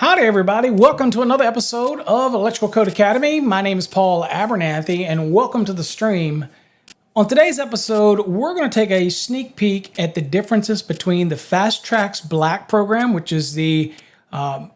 Howdy everybody, welcome to another episode of Electrical Code Academy. My name is Paul Abernathy and welcome to the stream. On today's episode, we're going to take a sneak peek at the differences between the Fast Trax BLACK program, which is the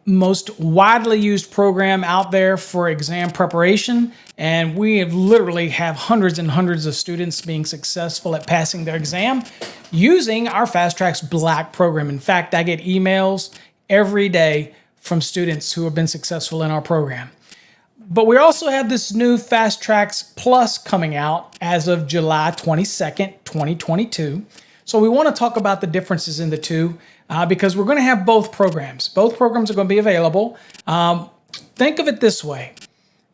most widely used program out there for exam preparation. And we literally have hundreds and hundreds of students being successful at passing their exam using our Fast Trax BLACK program. In fact, I get emails every day from students who have been successful in our program. But we also have this new Fast Trax PLUS coming out as of July 22nd, 2022. So we want to talk about the differences in the two because we're going to have both programs. Both programs are going to be available. Think of it this way.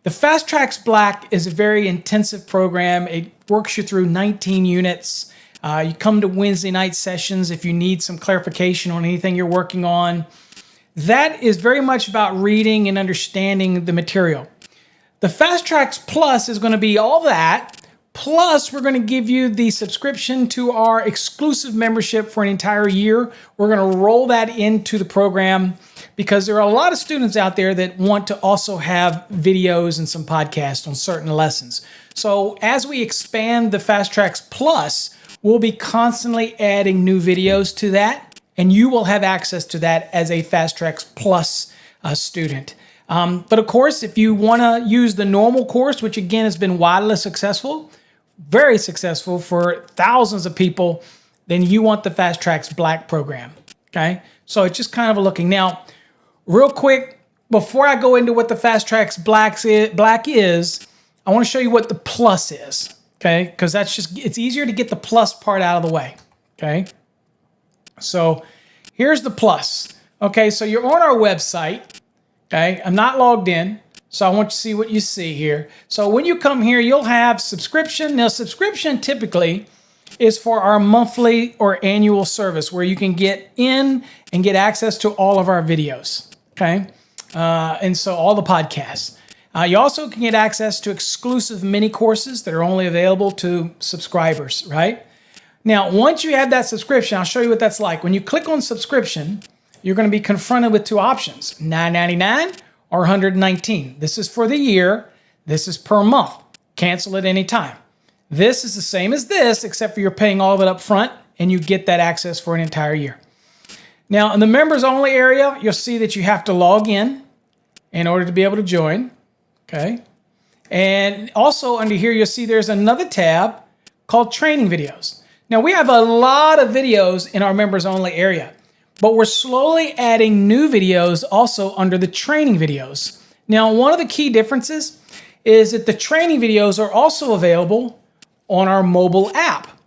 The Fast Trax BLACK is a very intensive program. It works you through 19 units. You come to Wednesday night sessions if you need some clarification on anything you're working on. That is very much about reading and understanding the material. The Fast Trax Plus is going to be all that, plus we're going to give you the subscription to our exclusive membership for an entire year. We're going to roll that into the program because there are a lot of students out there that want to also have videos and some podcasts on certain lessons. So as we expand the Fast Trax Plus, we'll be constantly adding new videos to that. And you will have access to that as a Fast Trax Plus student. But of course, if you want to use the normal course, which again has been wildly successful, very successful for thousands of people, then you want the Fast Trax BLACK program. Okay, so it's just kind of a looking. Now, real quick, before I go into what the Fast Trax BLACK is, I want to show you what the Plus is. Okay, because it's easier to get the Plus part out of the way. Okay. So here's the Plus. Okay, so you're on our website. Okay, I'm not logged in, so I want you to see what you see here. So when you come here, you'll have subscription. Now, subscription typically is for our monthly or annual service where you can get in and get access to all of our videos. Okay, and so all the podcasts. You also can get access to exclusive mini courses that are only available to subscribers, right? Now, once you have that subscription, I'll show you what that's like. When you click on subscription, you're going to be confronted with two options, $9.99 or $119. This is for the year. This is per month. Cancel at any time. This is the same as this, except for you're paying all of it up front, and you get that access for an entire year. Now, in the members only area, you'll see that you have to log in order to be able to join. Okay. And also under here, you'll see there's another tab called training videos. Now, we have a lot of videos in our members only area, but we're slowly adding new videos also under the training videos. Now, one of the key differences is that the training videos are also available on our mobile app.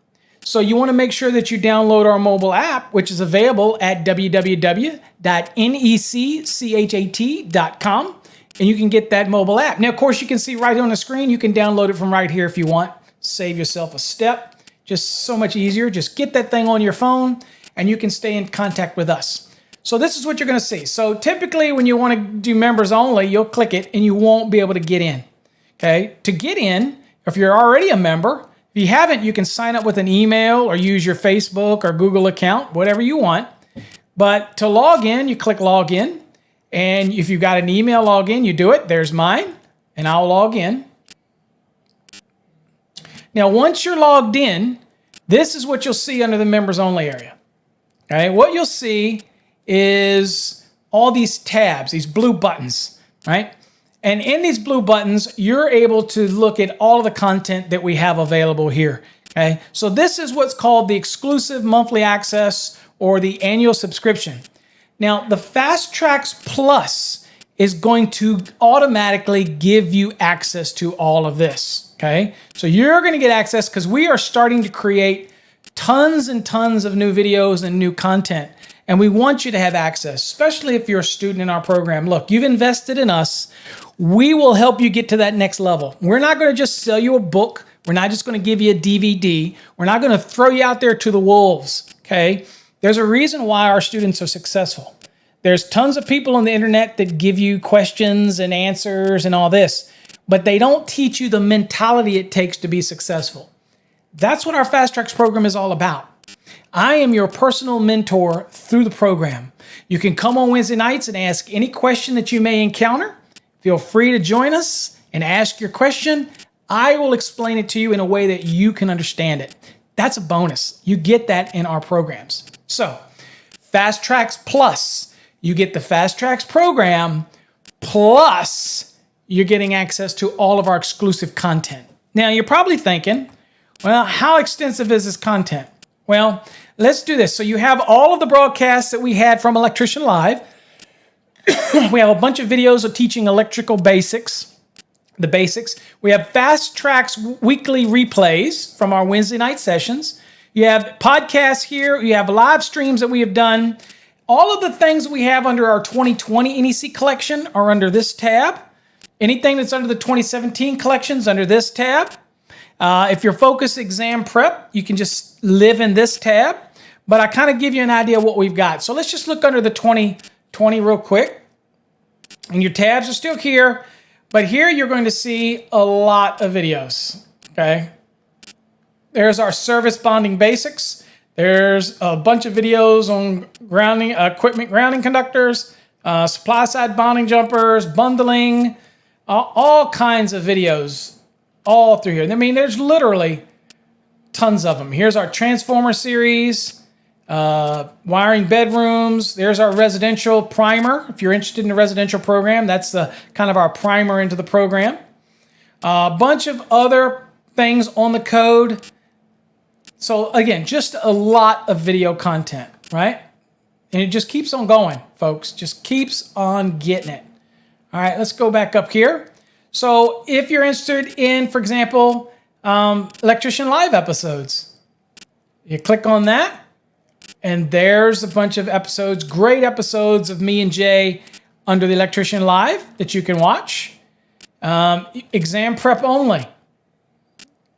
So you want to make sure that you download our mobile app, which is available at www.necchat.com, and you can get that mobile app. Now, of course, you can see right on the screen, you can download it from right here if you want. Save yourself a step. Just so much easier. Just get that thing on your phone and you can stay in contact with us. So this is what you're going to see. So typically when you want to do members only, you'll click it and you won't be able to get in. Okay. To get in, if you're already a member, if you haven't, you can sign up with an email or use your Facebook or Google account, whatever you want. But to log in, you click log in. And if you've got an email login, you do it. There's mine and I'll log in. Now, once you're logged in, this is what you'll see under the members only area. Okay, what you'll see is all these tabs, these blue buttons, right? And in these blue buttons, you're able to look at all of the content that we have available here. Okay, so this is what's called the exclusive monthly access or the annual subscription. Now, the Fast Trax Plus is going to automatically give you access to all of this. Okay, so you're going to get access because we are starting to create tons and tons of new videos and new content. And we want you to have access, especially if you're a student in our program. Look, you've invested in us. We will help you get to that next level. We're not going to just sell you a book. We're not just going to give you a DVD. We're not going to throw you out there to the wolves. Okay, there's a reason why our students are successful. There's tons of people on the internet that give you questions and answers and all this, but they don't teach you the mentality it takes to be successful. That's what our Fast Trax program is all about. I am your personal mentor through the program. You can come on Wednesday nights and ask any question that you may encounter. Feel free to join us and ask your question. I will explain it to you in a way that you can understand it. That's a bonus. You get that in our programs. So, Fast Trax Plus, you get the Fast Trax program, plus you're getting access to all of our exclusive content. Now, you're probably thinking, well, how extensive is this content? Well, let's do this. So you have all of the broadcasts that we had from Electrician Live. We have a bunch of videos of teaching electrical basics, the basics. We have Fast Trax weekly replays from our Wednesday night sessions. You have podcasts here. You have live streams that we have done. All of the things that we have under our 2020 NEC collection are under this tab. Anything that's under the 2017 collection is under this tab. If you're focused exam prep, you can just live in this tab. But I kind of give you an idea of what we've got. So let's just look under the 2020 real quick. And your tabs are still here. But here you're going to see a lot of videos. Okay. There's our service bonding basics. There's a bunch of videos on grounding, equipment grounding conductors, supply side bonding jumpers, bundling, all kinds of videos all through here. I mean, there's literally tons of them. Here's our transformer series, wiring bedrooms. There's our residential primer. If you're interested in the residential program, that's the kind of our primer into the program. A bunch of other things on the code. So again, just a lot of video content, right? And it just keeps on going, folks. Just keeps on getting it. All right, let's go back up here. So if you're interested in, for example, Electrician Live episodes, you click on that, and there's a bunch of episodes, great episodes of me and Jay under the Electrician Live that you can watch. Exam prep only.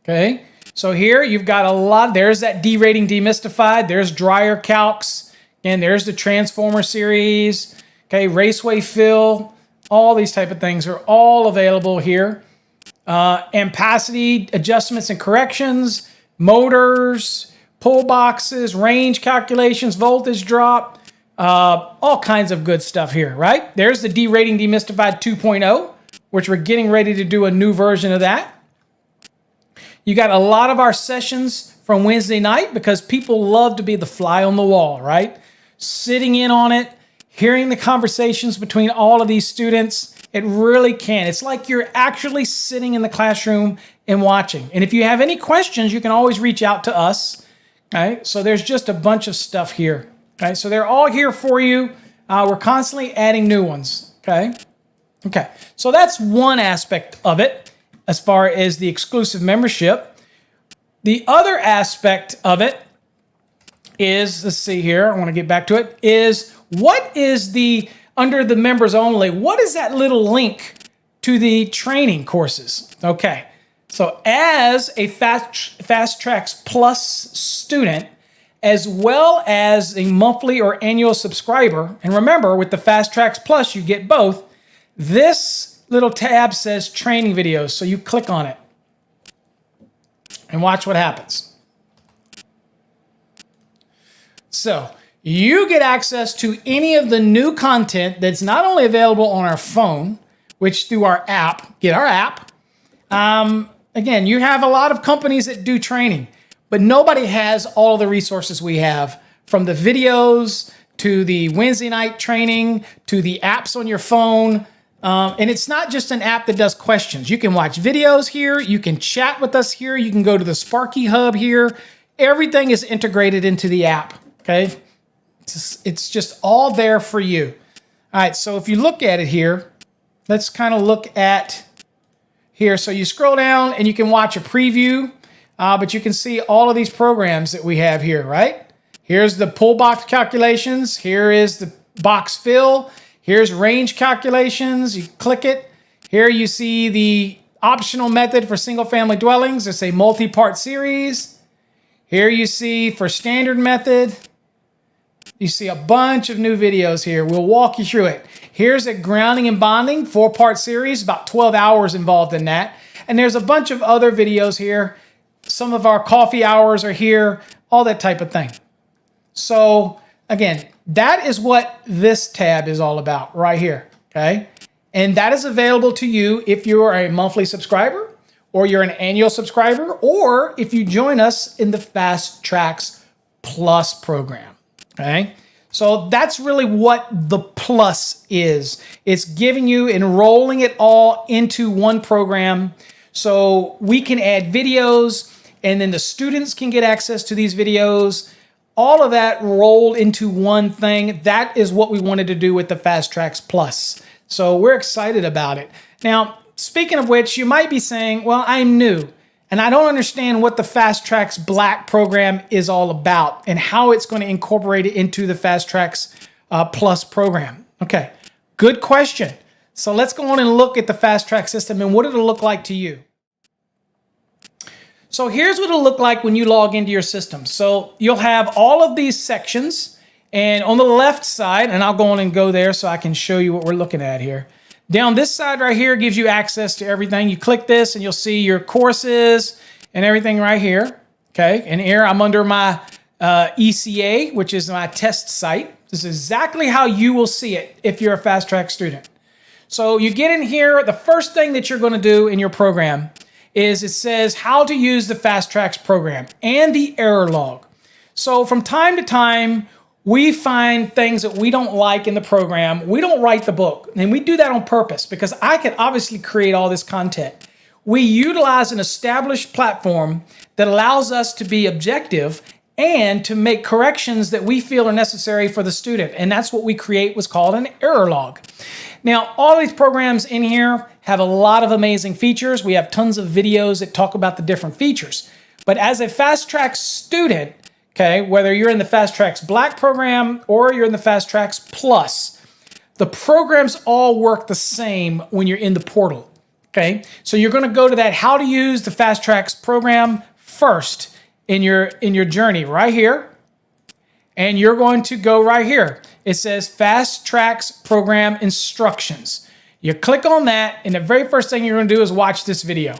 Okay. So here you've got a lot. There's that D rating demystified. There's dryer calcs. And there's the transformer series. Okay, raceway fill. All these type of things are all available here. Ampacity adjustments and corrections. Motors. Pull boxes. Range calculations. Voltage drop. All kinds of good stuff here, right? There's the D rating demystified 2.0, which we're getting ready to do a new version of that. You got a lot of our sessions from Wednesday night because people love to be the fly on the wall, right? Sitting in on it, hearing the conversations between all of these students. It really can. It's like you're actually sitting in the classroom and watching. And if you have any questions, you can always reach out to us. Okay? So there's just a bunch of stuff here. Okay? So they're all here for you. We're constantly adding new ones. Okay? Okay. So that's one aspect of it. As far as the exclusive membership. The other aspect of it is, let's see here, I want to get back to it, is what is the, under the members only, what is that little link to the training courses? Okay, so as a Fast Trax Plus student, as well as a monthly or annual subscriber, and remember, with the Fast Trax Plus, you get both, this little tab says training videos, so you click on it and watch what happens. So you get access to any of the new content that's not only available on our phone, which through our app, get our app. Again, you have a lot of companies that do training, but nobody has all of the resources we have, from the videos to the Wednesday night training to the apps on your phone. And it's not just an app that does questions. You can watch videos here. You can chat with us here. You can go to the Sparky Hub here. Everything is integrated into the app, okay? It's just all there for you. All right, so if you look at it here, let's kind of look at here. So you scroll down and you can watch a preview, but you can see all of these programs that we have here, right? Here's the pull box calculations. Here is the box fill. Here's range calculations. You click it. Here you see the optional method for single-family dwellings. It's a multi-part series. Here you see for standard method. You see a bunch of new videos here. We'll walk you through it. Here's a grounding and bonding 4-part series, about 12 hours involved in that. And there's a bunch of other videos here. Some of our coffee hours are here. all that type of thing. So again, that is what this tab is all about right here, okay? And that is available to you if you are a monthly subscriber, or you're an annual subscriber, or if you join us in the Fast Trax Plus program, okay? So that's really what the plus is. It's giving you, enrolling it all into one program so we can add videos, and then the students can get access to these videos. All of that rolled into one thing. That is what we wanted to do with the Fast Trax Plus. So we're excited about it. Now, speaking of which, you might be saying, well, I'm new and I don't understand what the Fast Trax BLACK program is all about and how it's going to incorporate it into the Fast Trax Plus program. Okay, good question. So let's go on and look at the Fast Trax system and what it'll look like to you. So here's what it'll look like when you log into your system. So you'll have all of these sections, and on the left side, and I'll go on and go there so I can show you what we're looking at here. Down this side right here gives you access to everything. You click this and you'll see your courses and everything right here. Okay, and here I'm under my ECA, which is my test site. This is exactly how you will see it if you're a Fast Trax student. So you get in here, the first thing that you're going to do in your program is it says how to use the Fast Trax program and the error log. So from time to time, we find things that we don't like in the program. We don't write the book, and we do that on purpose because I can obviously create all this content. We utilize an established platform that allows us to be objective and to make corrections that we feel are necessary for the student. And that's what we create, what's called an error log. Now, all these programs in here have a lot of amazing features. We have tons of videos that talk about the different features. But as a Fast Trax student, okay, whether you're in the Fast Trax BLACK program or you're in the Fast Trax Plus, the programs all work the same when you're in the portal, okay? So you're gonna go to that how to use the Fast Trax program first in your journey right here, and you're going to go right here. It says Fast Trax Program Instructions. You click on that, and the very first thing you're gonna do is watch this video.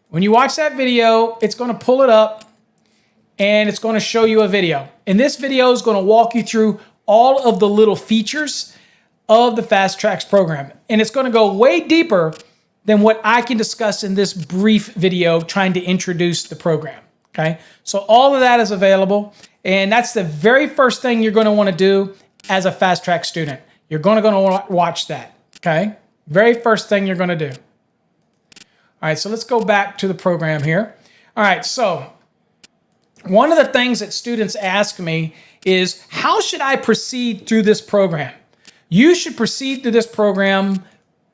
When you watch that video, it's gonna pull it up, and it's going to show you a video. And this video is going to walk you through all of the little features of the Fast Trax program. And it's going to go way deeper than what I can discuss in this brief video trying to introduce the program, okay? So all of that is available, and that's the very first thing you're going to want to do as a Fast Trax student. You're going to want to watch that, okay? Very first thing you're going to do. All right, so let's go back to the program here. All right, so one of the things that students ask me is, how should I proceed through this program? You should proceed through this program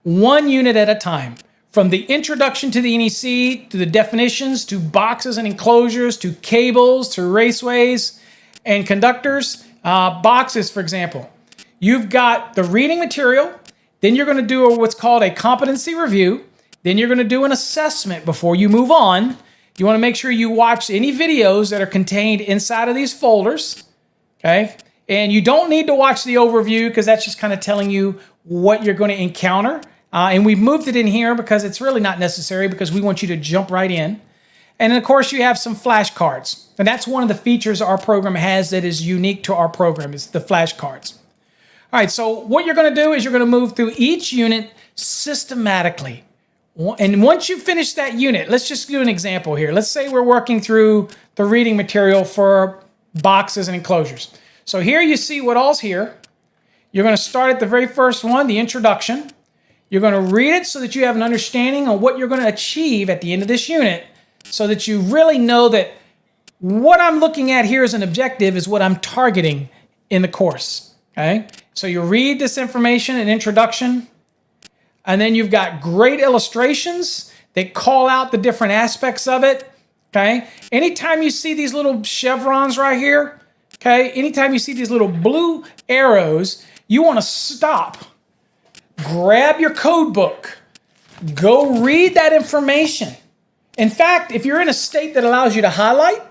one unit at a time. From the introduction to the NEC, to the definitions, to boxes and enclosures, to cables, to raceways and conductors. Boxes, for example. You've got the reading material, then you're going to do what's called a competency review, then you're going to do an assessment before you move on. You want to make sure you watch any videos that are contained inside of these folders, okay? And you don't need to watch the overview because that's just kind of telling you what you're going to encounter. And we've moved it in here because it's really not necessary because we want you to jump right in. And then, of course, you have some flashcards. And that's one of the features our program has that is unique to our program, is the flashcards. All right, so what you're going to do is you're going to move through each unit systematically. And once you finish that unit, let's just do an example here. Let's say we're working through the reading material for boxes and enclosures. So here you see what all's here. You're going to start at the very first one, the introduction. You're going to read it so that you have an understanding of what you're going to achieve at the end of this unit so that you really know that what I'm looking at here as an objective is what I'm targeting in the course, okay? So you read this information, an introduction, and then you've got great illustrations that call out the different aspects of it, okay? Anytime you see these little chevrons right here, okay? Anytime you see these little blue arrows, you want to stop. Grab your code book. Go read that information. In fact, if you're in a state that allows you to highlight,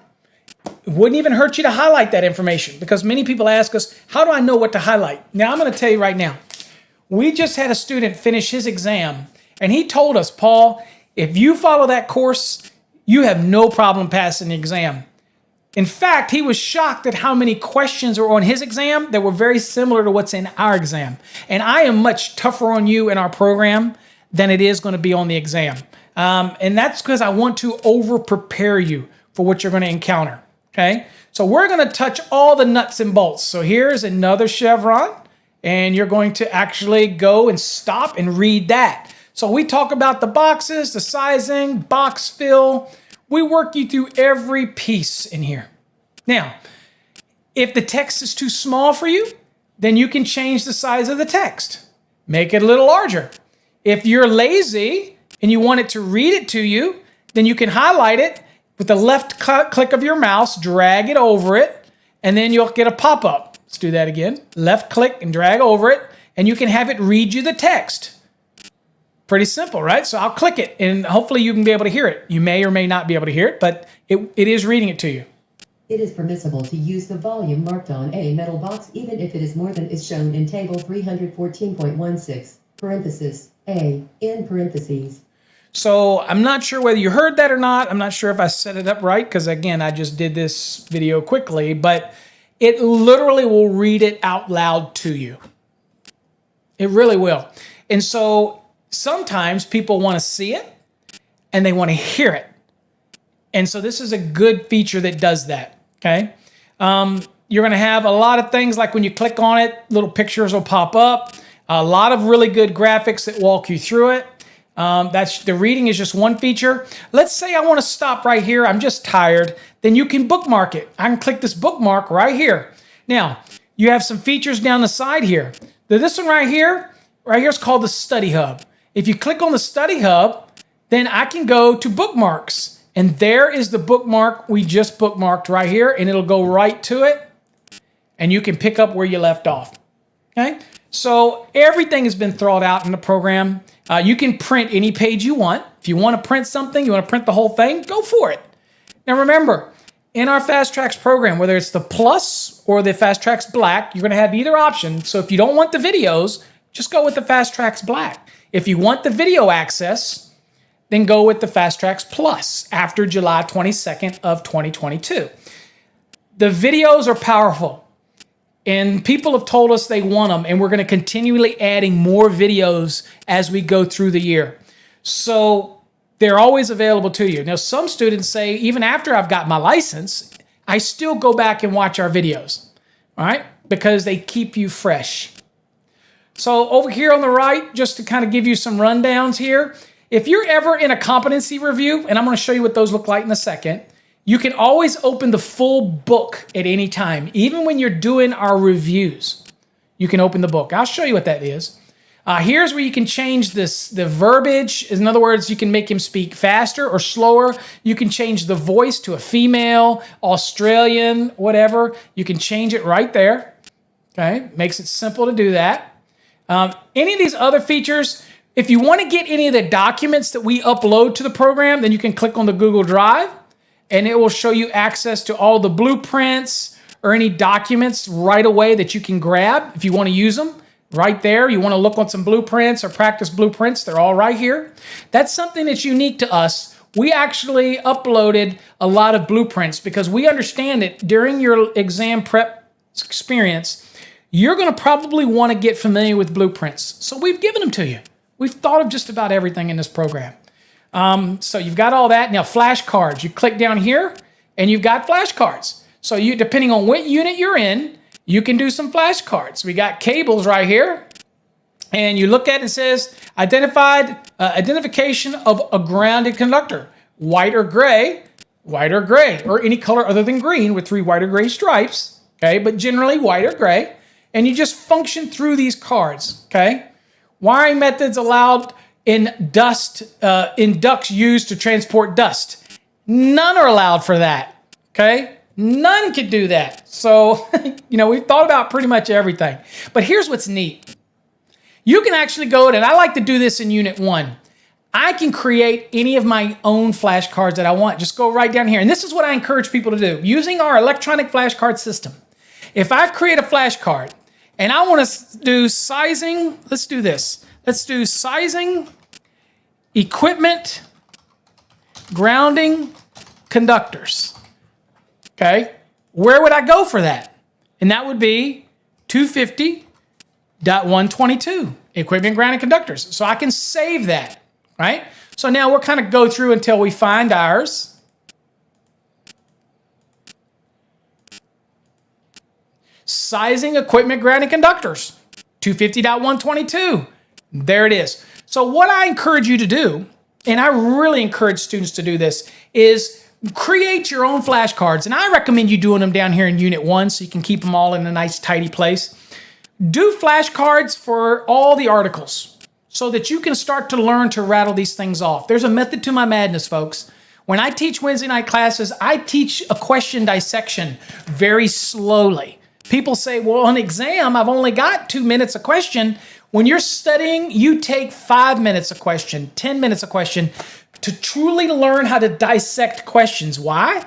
it wouldn't even hurt you to highlight that information because many people ask us, how do I know what to highlight? Now, I'm going to tell you right now. We just had a student finish his exam, and he told us, Paul, if you follow that course, you have no problem passing the exam. In fact, he was shocked at how many questions were on his exam that were very similar to what's in our exam. And I am much tougher on you in our program than it is going to be on the exam. And that's because I want to over-prepare you for what you're going to encounter, okay? So we're going to touch all the nuts and bolts. So here's another chevron, and you're going to actually go and stop and read that. So we talk about the boxes, the sizing, box fill. We work you through every piece in here. Now, if the text is too small for you, then you can change the size of the text. Make it a little larger. If you're lazy and you want it to read it to you, then you can highlight it with the left click of your mouse, drag it over it, and then you'll get a pop-up. Let's do that again. Left click and drag over it, and you can have it read you the text. Pretty simple, right? So I'll click it, and hopefully you can be able to hear it. You may or may not be able to hear it, but it is reading it to you. It is permissible to use the volume marked on a metal box even if it is more than is shown in table 314.16, parenthesis, A, in parentheses. So I'm not sure whether you heard that or not. I'm not sure if I set it up right because, again, I just did this video quickly, but it literally will read it out loud to you. It really will. And so sometimes people want to see it and they want to hear it. And so this is a good feature that does that, okay? You're going to have a lot of things like when you click on it, little pictures will pop up. A lot of really good graphics that walk you through it. The reading is just one feature. Let's say I want to stop right here. I'm just tired. Then you can bookmark it. I can click this bookmark right here. Now, you have some features down the side here. This one right here is called the Study Hub. If you click on the Study Hub, then I can go to bookmarks. And there is the bookmark we just bookmarked right here, and it'll go right to it. And you can pick up where you left off. Okay? So everything has been thought out in the program. You can print any page you want. If you want to print something, you want to print the whole thing, go for it. Now remember, in our Fast Trax program, whether it's the Plus or the Fast Trax Black, you're going to have either option. So if you don't want the videos, just go with the Fast Trax Black. If you want the video access, then go with the Fast Trax PLUS after July 22nd of 2022. The videos are powerful, and people have told us they want them, and we're going to continually adding more videos as we go through the year. So they're always available to you. Now, some students say, even after I've got my license, I still go back and watch our videos, all right? Because they keep you fresh. So over here on the right, just to kind of give you some rundowns here, if you're ever in a competency review, and I'm going to show you what those look like in a second, you can always open the full book at any time. Even when you're doing our reviews, you can open the book. I'll show you what that is. Here's where you can change the verbiage. In other words, you can make him speak faster or slower. You can change the voice to a female, Australian, whatever. You can change it right there. Okay, makes it simple to do that. Any of these other features, if you want to get any of the documents that we upload to the program, then you can click on the Google Drive, and it will show you access to all the blueprints or any documents right away that you can grab if you want to use them. Right there, you want to look on some blueprints or practice blueprints, they're all right here. That's something that's unique to us. We actually uploaded a lot of blueprints because we understand that during your exam prep experience, you're going to probably want to get familiar with blueprints. So we've given them to you. We've thought of just about everything in this program. So you've got all that. Now, flashcards. You click down here, and you've got flashcards. So you, depending on what unit you're in, you can do some flashcards. We got cables right here, and you look at it and it says, identification of a grounded conductor, white or gray, or any color other than green with 3 white or gray stripes, okay, but generally white or gray, and you just function through these cards, okay? Wiring methods allowed in ducts used to transport dust. None are allowed for that, okay? None could do that. So, we've thought about pretty much everything. But here's what's neat. You can actually go, and I like to do this in Unit 1. I can create any of my own flashcards that I want. Just go right down here. And this is what I encourage people to do. Using our electronic flashcard system. If I create a flashcard, and I want to do sizing, let's do this. Let's do sizing, equipment, grounding, conductors. okay, where would I go for that? And that would be 250.122, equipment, ground, and conductors. So I can save that, right? So now we'll kind of go through until we find ours. Sizing equipment, ground, and conductors, 250.122. There it is. So what I encourage you to do, and I really encourage students to do this, is create your own flashcards. And I recommend you doing them down here in Unit 1 so you can keep them all in a nice, tidy place. Do flashcards for all the articles so that you can start to learn to rattle these things off. There's a method to my madness, folks. When I teach Wednesday night classes, I teach a question dissection very slowly. People say, well, on exam, I've only got 2 minutes a question. When you're studying, you take 5 minutes a question, 10 minutes a question to truly learn how to dissect questions. Why?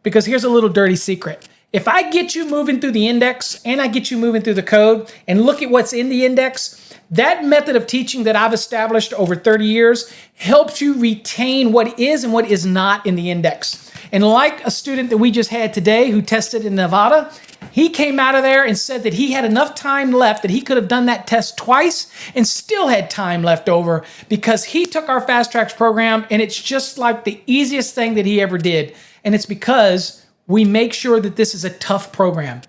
Because here's a little dirty secret. If I get you moving through the index and I get you moving through the code and look at what's in the index, that method of teaching that I've established over 30 years helps you retain what is and what is not in the index. And like a student that we just had today who tested in Nevada, he came out of there and said that he had enough time left that he could have done that test twice and still had time left over because he took our Fast Trax program and it's just like the easiest thing that he ever did. And it's because we make sure that this is a tough program.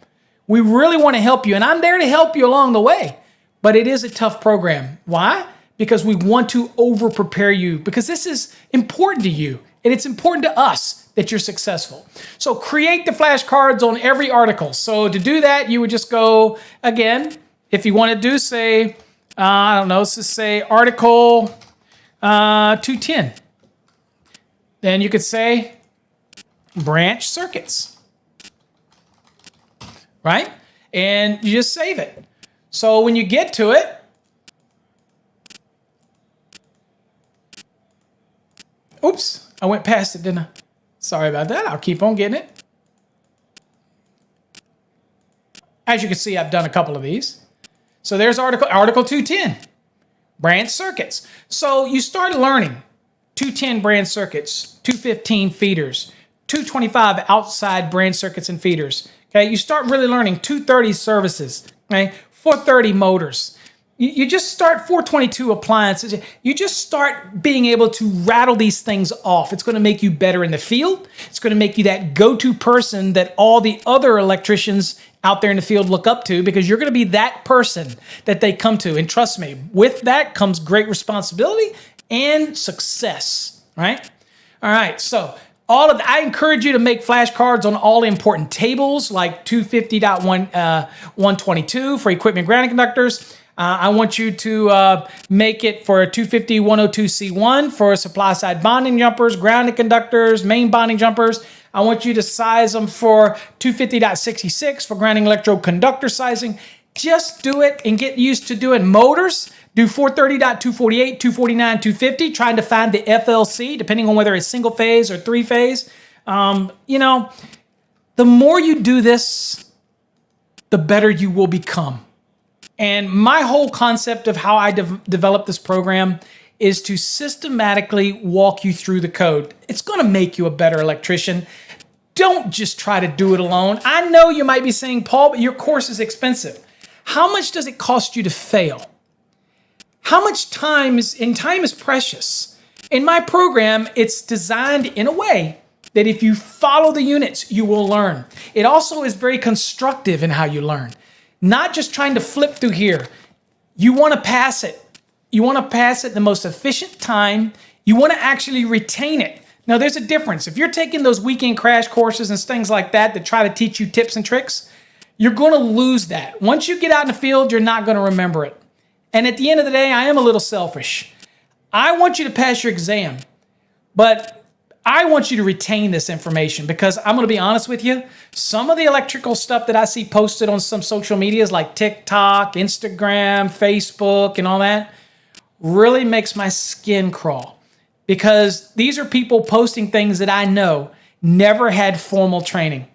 We really want to help you, and I'm there to help you along the way, but it is a tough program. Why? Because we want to over-prepare you, because this is important to you, and it's important to us that you're successful. So create the flashcards on every article. So to do that, you would just go, again, if you want to do, say, I don't know, let's just say article 210. Then you could say branch circuits, right? And you just save it. So when you get to it, oops, I went past it, didn't I? Sorry about that. I'll keep on getting it. As you can see, I've done a couple of these. So there's article 210, branch circuits. So you start learning 210 branch circuits, 215 feeders, 225 outside branch circuits and feeders. Okay, you start really learning 230 services, okay, 430 motors. You just start 422 appliances. You just start being able to rattle these things off. It's going to make you better in the field. It's going to make you that go-to person that all the other electricians out there in the field look up to, because you're going to be that person that they come to. And trust me, with that comes great responsibility and success, right? All right, so I encourage you to make flashcards on all important tables like 250.122 for equipment grounding conductors. I want you to make it for 250.102C1 for supply side bonding jumpers, grounding conductors, main bonding jumpers. I want you to size them for 250.66 for grounding electrode conductor sizing. Just do it and get used to doing motors. Do 430.248, 249, 250, trying to find the FLC, depending on whether it's single phase or three phase. The more you do this, the better you will become. And my whole concept of how I developed this program is to systematically walk you through the code. It's going to make you a better electrician. Don't just try to do it alone. I know you might be saying, Paul, but your course is expensive. How much does it cost you to fail? How much time is precious? In my program, it's designed in a way that if you follow the units, you will learn. It also is very constructive in how you learn. Not just trying to flip through here. You want to pass it. You want to pass it the most efficient time. You want to actually retain it. Now, there's a difference. If you're taking those weekend crash courses and things like that try to teach you tips and tricks, you're going to lose that. Once you get out in the field, you're not going to remember it. And at the end of the day, I am a little selfish. I want you to pass your exam, but I want you to retain this information, because I'm going to be honest with you. Some of the electrical stuff that I see posted on some social medias like TikTok, Instagram, Facebook, and all that really makes my skin crawl, because these are people posting things that I know never had formal training.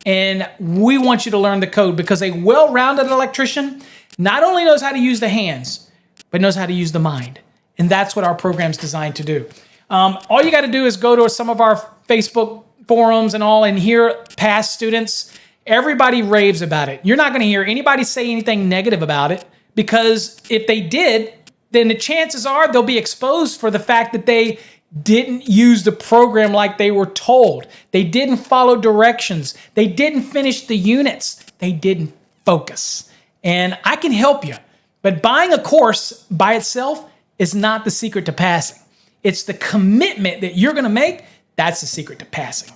And we want you to learn the code, because a well-rounded electrician not only knows how to use the hands, but knows how to use the mind. And that's what our program's designed to do. All you got to do is go to some of our Facebook forums and all and hear past students, everybody raves about it. You're not going to hear anybody say anything negative about it, because if they did, then the chances are they'll be exposed for the fact that they didn't use the program like they were told. They didn't follow directions. They didn't finish the units. They didn't focus. And I can help you. But buying a course by itself is not the secret to passing. It's the commitment that you're going to make. That's the secret to passing.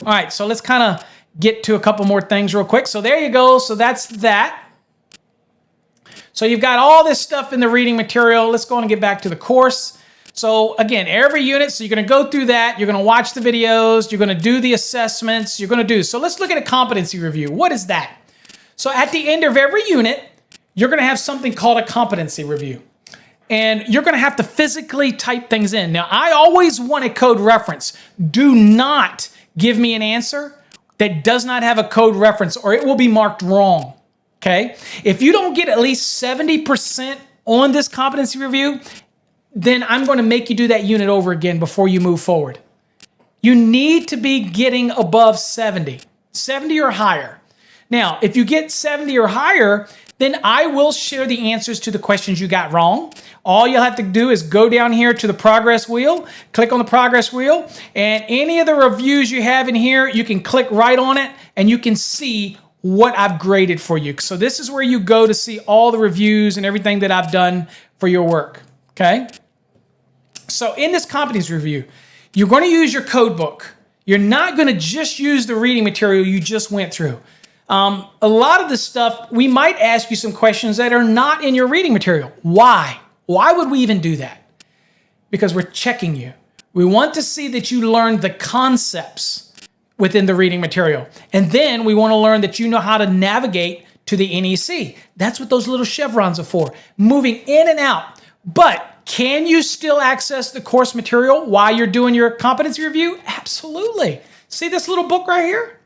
All right, so let's kind of get to a couple more things real quick. So there you go. So that's that. So you've got all this stuff in the reading material. Let's go on and get back to the course. So again, every unit, so you're going to go through that. You're going to watch the videos. You're going to do the assessments. You're going to do. So let's look at a competency review. What is that? So at the end of every unit, you're going to have something called a competency review. And you're going to have to physically type things in. Now, I always want a code reference. Do not give me an answer that does not have a code reference, or it will be marked wrong. Okay? If you don't get at least 70% on this competency review, then I'm going to make you do that unit over again before you move forward. You need to be getting above 70 or higher. Now, if you get 70 or higher, then I will share the answers to the questions you got wrong. All you'll have to do is go down here to the progress wheel, click on the progress wheel, and any of the reviews you have in here, you can click right on it and you can see what I've graded for you. So this is where you go to see all the reviews and everything that I've done for your work, okay? So in this competency review, you're going to use your code book. You're not going to just use the reading material you just went through. A lot of the stuff, we might ask you some questions that are not in your reading material. Why? Why would we even do that? Because we're checking you. We want to see that you learned the concepts within the reading material. And then we want to learn that you know how to navigate to the NEC. That's what those little chevrons are for, moving in and out. But can you still access the course material while you're doing your competency review? Absolutely. See this little book right here?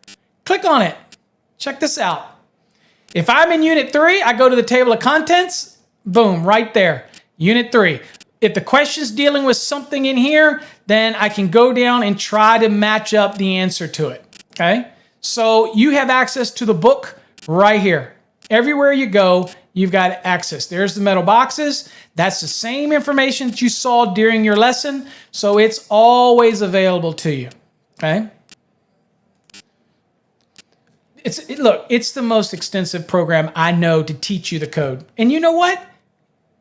Click on it. Check this out. If I'm in Unit 3, I go to the table of contents. Boom, right there. Unit 3. If the question's dealing with something in here, then I can go down and try to match up the answer to it. Okay? So you have access to the book right here. Everywhere you go, you've got access. There's the metal boxes. That's the same information that you saw during your lesson. So it's always available to you. Okay? Look, it's the most extensive program I know to teach you the code. And you know what?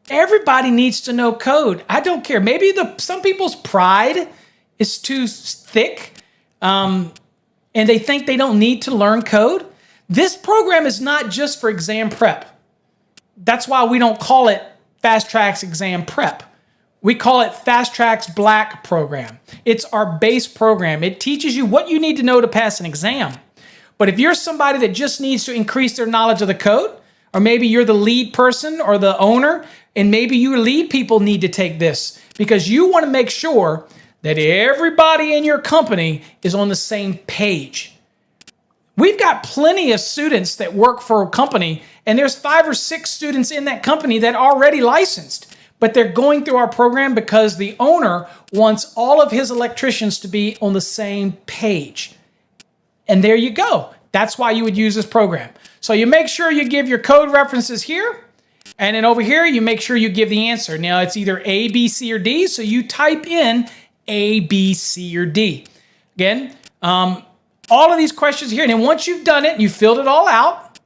Everybody needs to know code. I don't care. Maybe some people's pride is too thick, and they think they don't need to learn code. This program is not just for exam prep. That's why we don't call it Fast Trax Exam Prep. We call it Fast Trax BLACK program. It's our base program. It teaches you what you need to know to pass an exam. But if you're somebody that just needs to increase their knowledge of the code, or maybe you're the lead person or the owner, and maybe your lead people need to take this because you want to make sure that everybody in your company is on the same page. We've got plenty of students that work for a company, and there's 5 or 6 students in that company that are already licensed, but they're going through our program because the owner wants all of his electricians to be on the same page. And there you go. That's why you would use this program. So you make sure you give your code references here. And then over here, you make sure you give the answer. Now, it's either A, B, C, or D. So you type in A, B, C, or D. Again, all of these questions here. And then once you've done it, you filled it all out,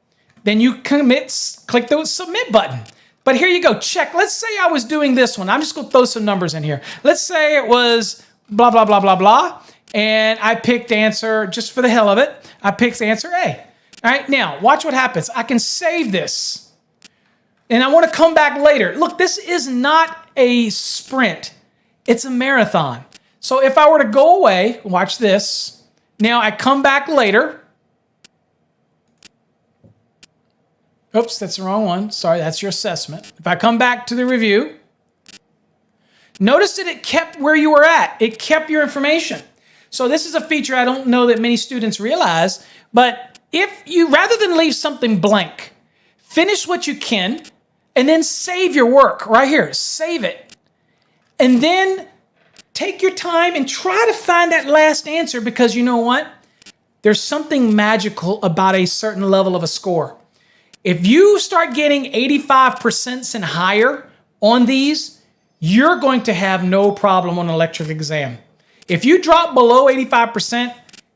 then you click the submit button. But here you go. Check. Let's say I was doing this one. I'm just going to throw some numbers in here. Let's say it was blah, blah, blah, blah, blah. And I picked answer, just for the hell of it, I picked answer A. All right, now, watch what happens. I can save this. And I want to come back later. Look, this is not a sprint. It's a marathon. So if I were to go away, watch this. Now I come back later. Oops, that's the wrong one. Sorry, that's your assessment. If I come back to the review, notice that it kept where you were at. It kept your information. So this is a feature I don't know that many students realize, but if you, rather than leave something blank, finish what you can and then save your work right here. Save it. And then take your time and try to find that last answer, because you know what? There's something magical about a certain level of a score. If you start getting 85% and higher on these, you're going to have no problem on an electric exam. If you drop below 85%,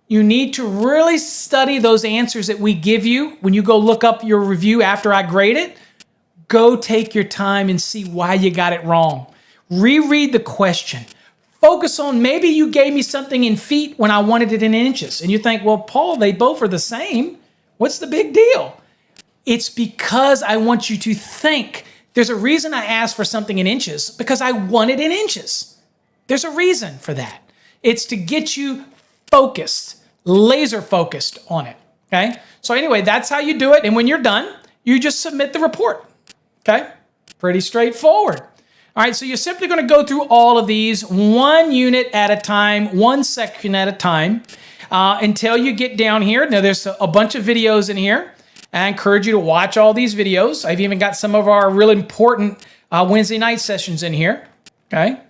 you need to really study those answers that we give you when you go look up your review after I grade it. Go take your time and see why you got it wrong. Reread the question. Focus on, maybe you gave me something in feet when I wanted it in inches. And you think, well, Paul, they both are the same. What's the big deal? It's because I want you to think. There's a reason I asked for something in inches, because I want it in inches. There's a reason for that. It's to get you focused, laser focused on it, okay? So anyway, that's how you do it. And when you're done, you just submit the report, okay? Pretty straightforward. All right, so you're simply going to go through all of these one unit at a time, one section at a time, until you get down here. Now, there's a bunch of videos in here. I encourage you to watch all these videos. I've even got some of our really important Wednesday night sessions in here, okay?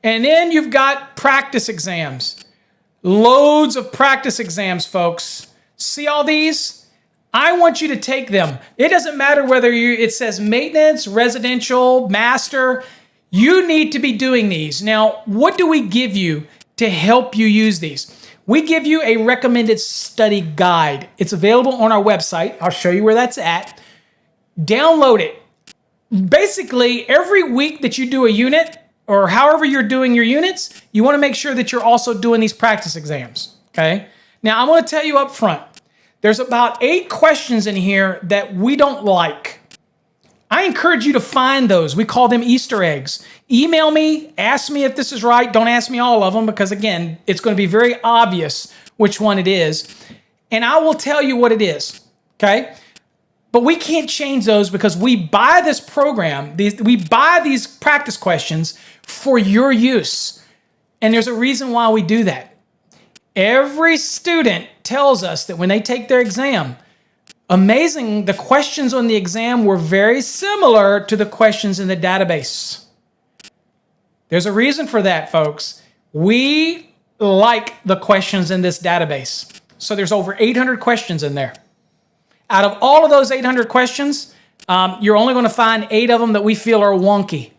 And then you've got practice exams. Loads of practice exams, folks. See all these? I want you to take them. It doesn't matter whether it says maintenance, residential, master. You need to be doing these. Now, what do we give you to help you use these? We give you a recommended study guide. It's available on our website. I'll show you where that's at. Download it. Basically, every week that you do a unit, or however you're doing your units, you want to make sure that you're also doing these practice exams, okay? Now, I'm going to tell you up front, there's about 8 questions in here that we don't like. I encourage you to find those. We call them Easter eggs. Email me, ask me if this is right. Don't ask me all of them, because again, it's going to be very obvious which one it is. And I will tell you what it is, okay? But we can't change those, because we buy this program, we buy these practice questions for your use. And there's a reason why we do that. Every student tells us that when they take their exam, amazing, the questions on the exam were very similar to the questions in the database. There's a reason for that, folks. We like the questions in this database. So there's over 800 questions in there. Out of all of those 800 questions, you're only going to find 8 of them that we feel are wonky,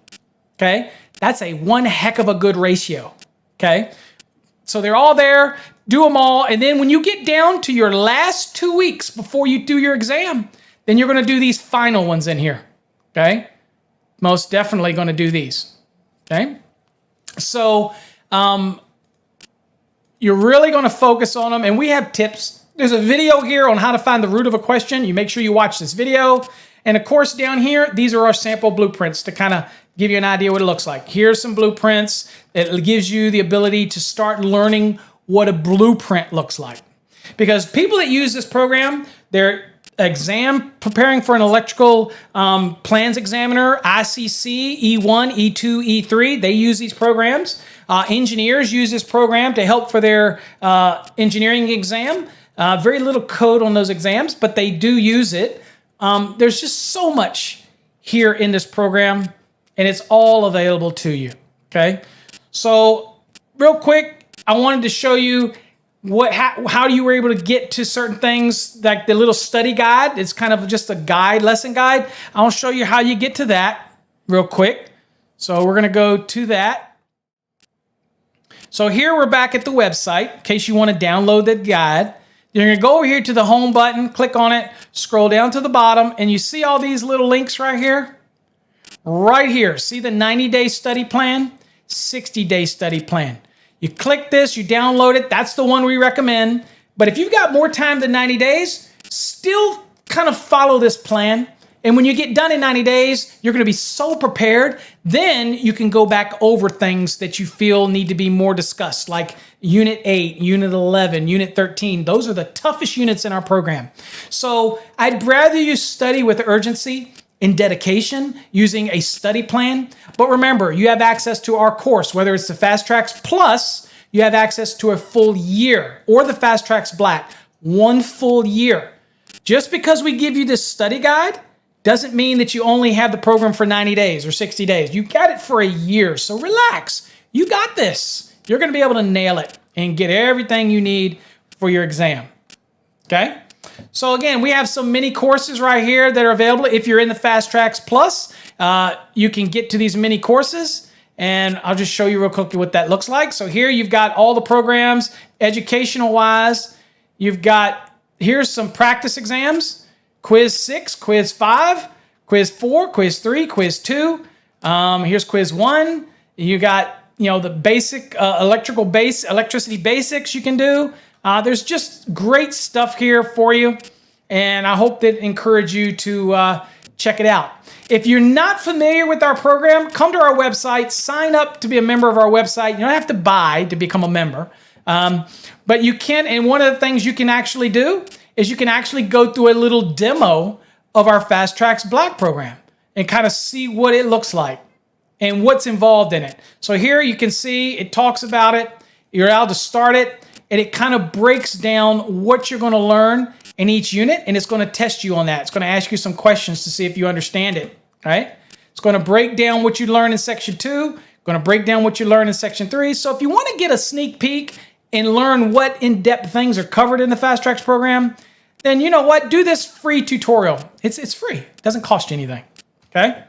okay? That's a one heck of a good ratio, okay? So they're all there, do them all, and then when you get down to your last 2 weeks before you do your exam, then you're going to do these final ones in here, okay? Most definitely going to do these, okay? So you're really going to focus on them, and we have tips. There's a video here on how to find the root of a question. You make sure you watch this video. And of course, down here, these are our sample blueprints to kind of give you an idea what it looks like. Here's some blueprints. It gives you the ability to start learning what a blueprint looks like. Because people that use this program, they're preparing for an electrical plans examiner, ICC, E1, E2, E3. They use these programs. Engineers use this program to help for their engineering exam. Very little code on those exams, but they do use it. There's just so much here in this program, and it's all available to you, okay? So real quick, I wanted to show you how you were able to get to certain things, like the little study guide. It's kind of just a guide, lesson guide. I'll show you how you get to that real quick. So we're going to go to that. So here we're back at the website, in case you want to download that guide. You're going to go over here to the home button, click on it, scroll down to the bottom, and you see all these little links right here? Right here. See the 90-day study plan, 60-day study plan. You click this, you download it. That's the one we recommend. But if you've got more time than 90 days, still kind of follow this plan. And when you get done in 90 days, you're going to be so prepared. Then you can go back over things that you feel need to be more discussed, like Unit 8, Unit 11, Unit 13. Those are the toughest units in our program. So I'd rather you study with urgency and dedication using a study plan. But remember, you have access to our course, whether it's the Fast Trax PLUS, you have access to a full year, or the Fast Trax BLACK, 1 full year. Just because we give you this study guide doesn't mean that you only have the program for 90 days or 60 days. You got it for a year, so relax. You got this. You're going to be able to nail it and get everything you need for your exam, okay? So again, we have some mini courses right here that are available. If you're in the Fast Trax Plus, you can get to these mini courses, and I'll just show you real quickly what that looks like. So here you've got all the programs, educational-wise. You've got, here's some practice exams. Quiz 6, Quiz 5, Quiz 4, Quiz 3, Quiz 2. Here's Quiz 1. You got, the basic electricity basics you can do. There's just great stuff here for you, and I hope that encourage you to check it out. If you're not familiar with our program, come to our website, sign up to be a member of our website. You don't have to buy to become a member, but you can, and one of the things you can actually do is you can actually go through a little demo of our Fast Trax BLACK program and kind of see what it looks like and what's involved in it. So here you can see it talks about it. You're able to start it, and it kind of breaks down what you're going to learn in each unit, and it's going to test you on that. It's going to ask you some questions to see if you understand it, right? It's going to break down what you learn in Section 2, going to break down what you learn in Section 3. So if you want to get a sneak peek and learn what in-depth things are covered in the Fast Trax program, then you know what? Do this free tutorial. It's free. It doesn't cost you anything, okay?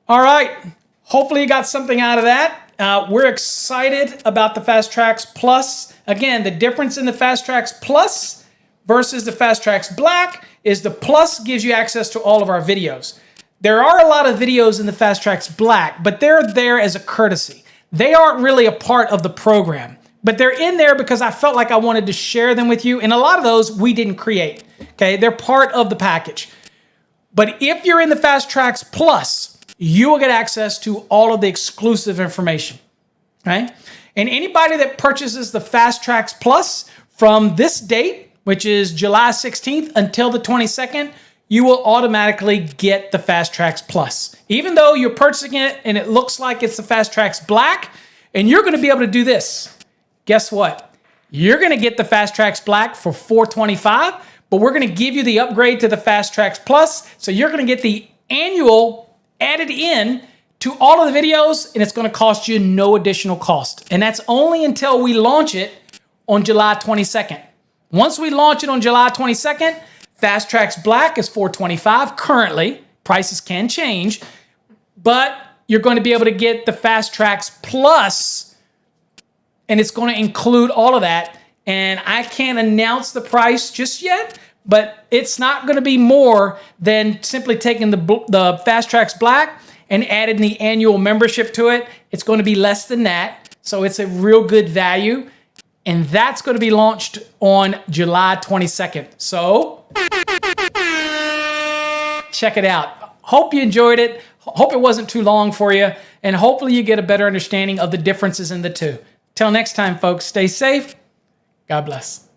All right. Hopefully you got something out of that. We're excited about the Fast Trax Plus. Again, the difference in the Fast Trax Plus versus the Fast Trax BLACK is the Plus gives you access to all of our videos. There are a lot of videos in the Fast Trax BLACK, but they're there as a courtesy. They aren't really a part of the program. But they're in there because I felt like I wanted to share them with you. And a lot of those we didn't create, okay? They're part of the package. But if you're in the Fast Trax Plus, you will get access to all of the exclusive information, okay? And anybody that purchases the Fast Trax Plus from this date, which is July 16th until the 22nd, you will automatically get the Fast Trax Plus. Even though you're purchasing it and it looks like it's the Fast Trax BLACK, and you're gonna be able to do this. Guess what? You're going to get the Fast Trax BLACK for $425, but we're going to give you the upgrade to the Fast Trax Plus. So you're going to get the annual added in to all of the videos, and it's going to cost you no additional cost. And that's only until we launch it on July 22nd. Once we launch it on July 22nd, Fast Trax BLACK is $425 currently. Prices can change, but you're going to be able to get the Fast Trax Plus, and it's going to include all of that. And I can't announce the price just yet, but it's not going to be more than simply taking the Fast Trax BLACK and adding the annual membership to it. It's going to be less than that. So it's a real good value. And that's going to be launched on July 22nd. So check it out. Hope you enjoyed it. Hope it wasn't too long for you. And hopefully you get a better understanding of the differences in the two. Till next time, folks, stay safe. God bless.